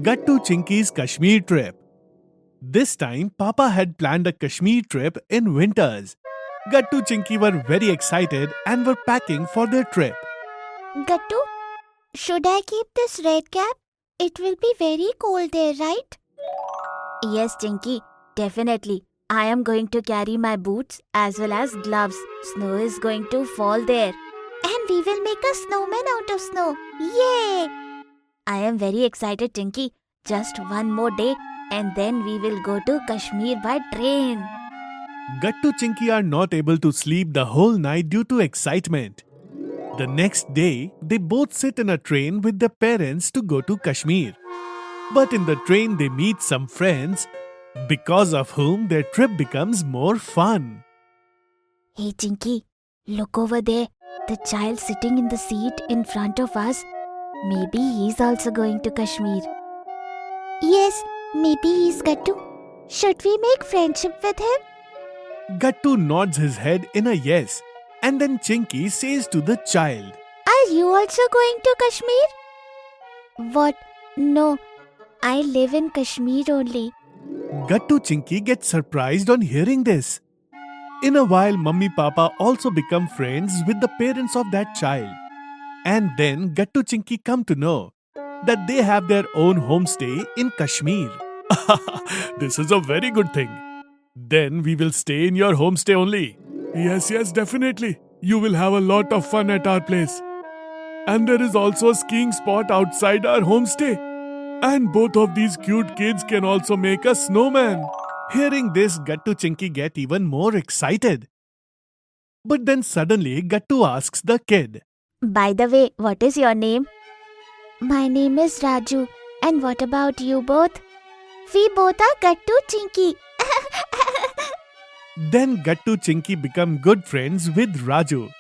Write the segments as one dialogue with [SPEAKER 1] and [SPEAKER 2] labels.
[SPEAKER 1] Gattu Chinky's Kashmir trip. This time, Papa had planned a Kashmir trip in winters. Gattu Chinky were very excited and were packing for their trip.
[SPEAKER 2] Gattu, should I keep this red cap? It will be very cold there, right? Yes, Chinky, definitely. I am going to carry my boots as well as gloves. Snow is going to fall there. And we will make a snowman out of snow. Yay! I am very excited, Tinky. Just one more day and then we will go to Kashmir by train.
[SPEAKER 1] Gattu Chinky are not able to sleep the whole night due to excitement. The next day, they both sit in a train with their parents to go to Kashmir. But in the train, they meet some friends, because of whom their trip becomes more fun.
[SPEAKER 2] Hey, Tinky, look over there. The child sitting in the seat in front of us. Maybe he's also going to Kashmir. Yes, maybe he's Gattu. Should we make friendship with him?
[SPEAKER 1] Gattu nods his head in a yes, and then Chinky says to the child,
[SPEAKER 2] Are you also going to Kashmir? What? No, I live in Kashmir only.
[SPEAKER 1] Gattu Chinky gets surprised on hearing this. In a while, Mummy Papa also become friends with the parents of that child. And then Gattu Chinky come to know that they have their own homestay in Kashmir. This is a very good thing. Then we will stay in your homestay only. Yes, definitely. You will have a lot of fun at our place. And there is also a skiing spot outside our homestay. And both of these cute kids can also make a snowman. Hearing this, Gattu Chinky get even more excited. But then suddenly Gattu asks the kid,
[SPEAKER 2] By the way, what is your name? My name is Raju. And what about you both? We both are Gattu Chinky.
[SPEAKER 1] Then Gattu Chinky become good friends with Raju.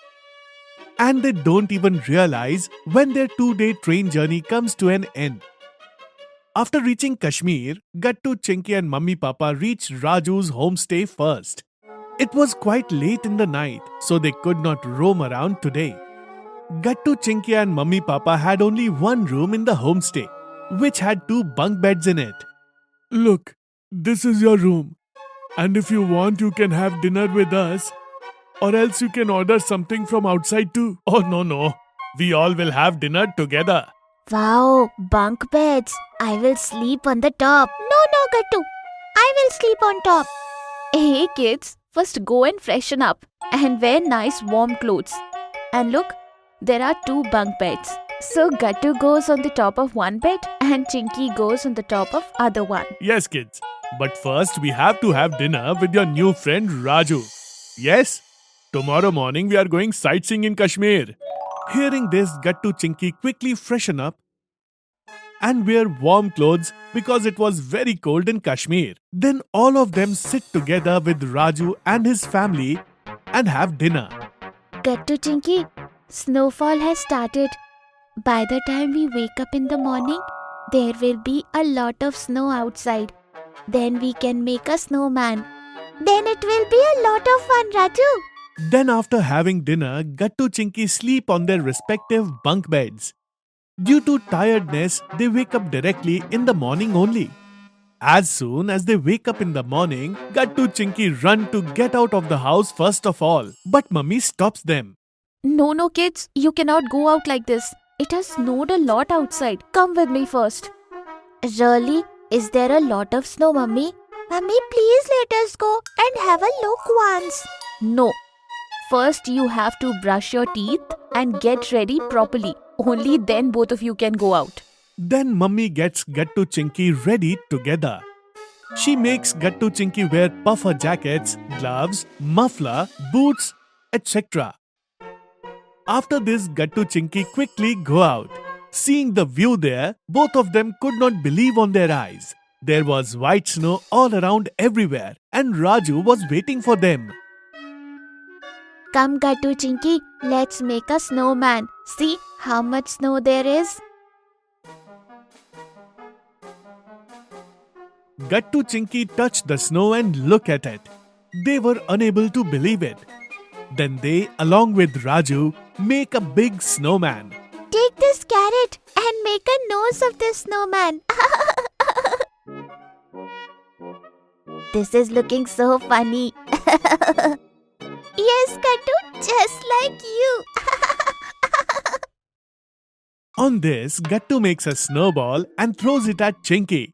[SPEAKER 1] And they don't even realize when their 2-day train journey comes to an end. After reaching Kashmir, Gattu Chinky and Mummy Papa reached Raju's homestay first. It was quite late in the night, so they could not roam around today. Gattu Chinky and Mummy Papa had only one room in the homestay, which had 2 bunk beds in it. Look, this is your room. And if you want, you can have dinner with us. Or else you can order something from outside too. Oh no. We all will have dinner together.
[SPEAKER 2] Wow, bunk beds. I will sleep on the top. No, Gattu. I will sleep on top. Hey kids, first go and freshen up and wear nice warm clothes. And look, there are 2 bunk beds. So Gattu goes on the top of one bed and Chinky goes on the top of other one.
[SPEAKER 1] Yes, kids. But first we have to have dinner with your new friend Raju. Yes? Tomorrow morning we are going sightseeing in Kashmir. Hearing this, Gattu Chinky quickly freshen up and wear warm clothes because it was very cold in Kashmir. Then all of them sit together with Raju and his family and have dinner.
[SPEAKER 2] Gattu Chinky, snowfall has started. By the time we wake up in the morning, there will be a lot of snow outside. Then we can make a snowman. Then it will be a lot of fun, Raju.
[SPEAKER 1] Then after having dinner, Gattu Chinky sleep on their respective bunk beds. Due to tiredness, they wake up directly in the morning only. As soon as they wake up in the morning, Gattu Chinky run to get out of the house first of all. But Mummy stops them.
[SPEAKER 2] No, kids, you cannot go out like this. It has snowed a lot outside. Come with me first. Really? Is there a lot of snow, Mummy? Mummy, please let us go and have a look once. No. First, you have to brush your teeth and get ready properly. Only then both of you can go out.
[SPEAKER 1] Then Mummy gets Gattu Chinky ready together. She makes Gattu Chinky wear puffer jackets, gloves, muffler, boots, etc. After this, Gattu Chinky quickly go out. Seeing the view there, both of them could not believe on their eyes. There was white snow all around everywhere and Raju was waiting for them.
[SPEAKER 2] Come, Gattu Chinky, let's make a snowman. See how much snow there is.
[SPEAKER 1] Gattu Chinky touched the snow and looked at it. They were unable to believe it. Then they, along with Raju, make a big snowman.
[SPEAKER 2] Take this carrot and make a nose nose of this snowman. This is looking so funny. Yes, Kattu, just like you.
[SPEAKER 1] On this, Gattu makes a snowball and throws it at Chinky.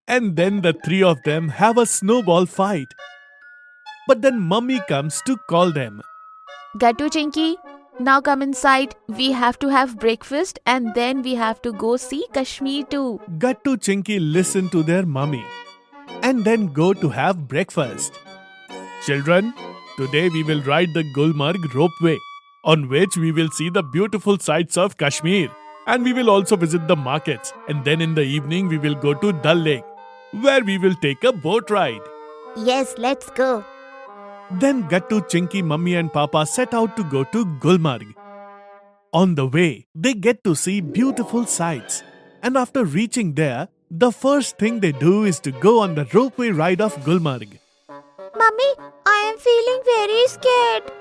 [SPEAKER 1] And then the three of them have a snowball fight. But then Mummy comes to call them.
[SPEAKER 2] Gattu, Chinky, now come inside. We have to have breakfast and then we have to go see Kashmir too.
[SPEAKER 1] Gattu Chinky listen to their mummy and then go to have breakfast. Children, today we will ride the Gulmarg ropeway, on which we will see the beautiful sights of Kashmir. And we will also visit the markets. And then in the evening we will go to Dal Lake, where we will take a boat ride.
[SPEAKER 2] Yes, let's go.
[SPEAKER 1] Then Gattu, Chinky, Mummy and Papa set out to go to Gulmarg. On the way, they get to see beautiful sights. And after reaching there, the first thing they do is to go on the ropeway ride of Gulmarg.
[SPEAKER 2] Mummy, I am feeling very scared.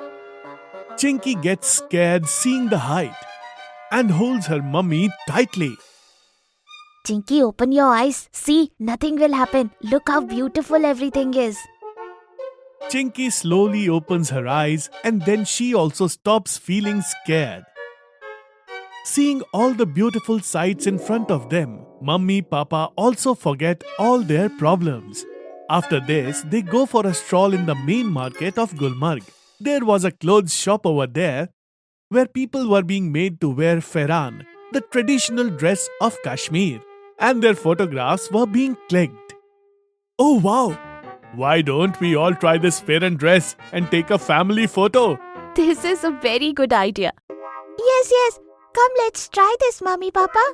[SPEAKER 1] Chinky gets scared seeing the height and holds her mummy tightly.
[SPEAKER 2] Chinky, open your eyes. See, nothing will happen. Look how beautiful everything is.
[SPEAKER 1] Chinky slowly opens her eyes and then she also stops feeling scared. Seeing all the beautiful sights in front of them, Mummy, Papa also forget all their problems. After this, they go for a stroll in the main market of Gulmarg. There was a clothes shop over there where people were being made to wear Ferran, the traditional dress of Kashmir, and their photographs were being clicked. Oh wow! Why don't we all try this Ferran dress and take a family photo?
[SPEAKER 2] This is a very good idea. Yes. Come, let's try this, Mummy, Papa.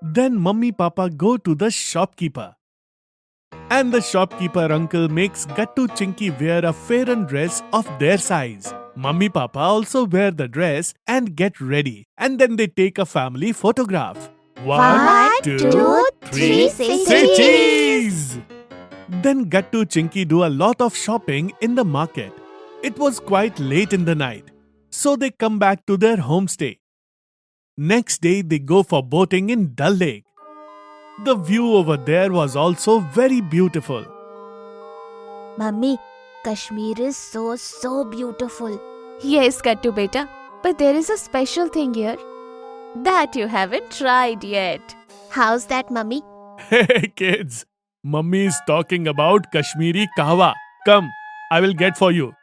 [SPEAKER 1] Then Mummy Papa go to the shopkeeper. And the shopkeeper uncle makes Gattu Chinky wear a Ferran dress of their size. Mummy Papa also wear the dress and get ready. And then they take a family photograph. One, two, three, say cheese! Then Gattu Chinky do a lot of shopping in the market. It was quite late in the night, so they come back to their homestay. Next day, they go for boating in Dal Lake. The view over there was also very beautiful.
[SPEAKER 2] Mummy, Kashmir is so beautiful. Yes, Kattu beta, but there is a special thing here that you haven't tried yet. How's that, Mummy?
[SPEAKER 1] Hey kids, Mummy is talking about Kashmiri kahwa. Come, I will get for you.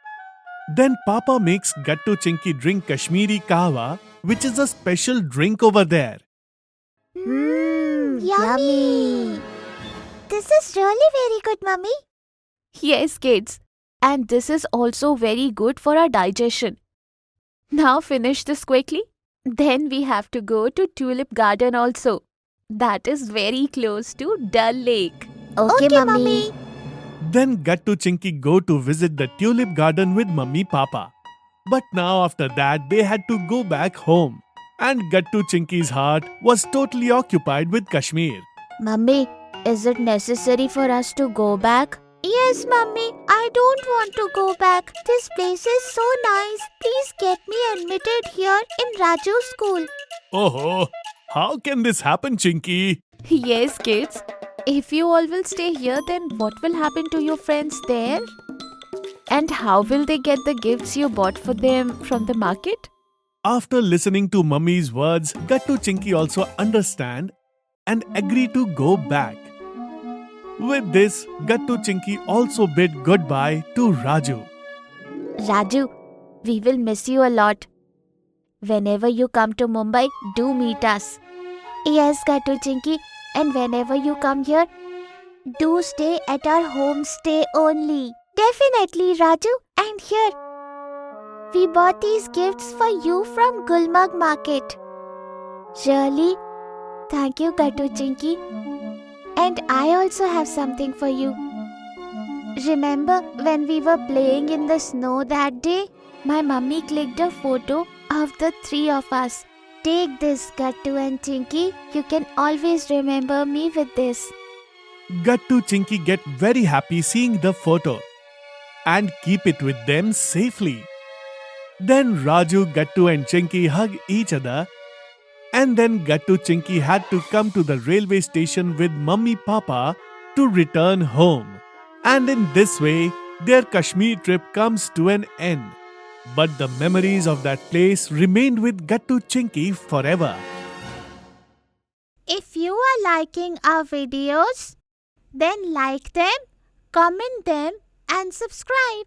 [SPEAKER 1] Then Papa makes Gattu Chinky drink Kashmiri kahwa, which is a special drink over there.
[SPEAKER 2] Yummy! This is really very good, Mummy. Yes, kids. And this is also very good for our digestion. Now finish this quickly. Then we have to go to Tulip Garden also. That is very close to Dal Lake. Okay, Mummy.
[SPEAKER 1] Then Gattu Chinky go to visit the Tulip Garden with Mummy Papa. But now after that they had to go back home. And Gattu Chinky's heart was totally occupied with Kashmir.
[SPEAKER 2] Mummy, is it necessary for us to go back? Yes, Mummy. I don't want to go back. This place is so nice. Please get me admitted here in Raju's school.
[SPEAKER 1] Oh, how can this happen, Chinky?
[SPEAKER 2] Yes, kids. If you all will stay here, then what will happen to your friends there? And how will they get the gifts you bought for them from the market?
[SPEAKER 1] After listening to Mummy's words, Gattu Chinky also understand and agree to go back. With this, Gattu Chinky also bid goodbye to Raju.
[SPEAKER 2] Raju, we will miss you a lot. Whenever you come to Mumbai, do meet us. Yes, Gattu Chinky, and whenever you come here, do stay at our homestay only. Definitely, Raju. And here, we bought these gifts for you from Gulmarg Market. Really? Thank you, Gattu Chinky. And I also have something for you. Remember when we were playing in the snow that day? My mummy clicked a photo of the three of us. Take this, Gattu and Chinky. You can always remember me with this.
[SPEAKER 1] Gattu Chinky get very happy seeing the photo and keep it with them safely. Then Raju, Gattu and Chinky hug each other And then Gattu Chinky had to come to the railway station with Mummy Papa to return home. And in this way, their Kashmir trip comes to an end. But the memories of that place remained with Gattu Chinky forever.
[SPEAKER 2] If you are liking our videos, then like them, comment them, and subscribe.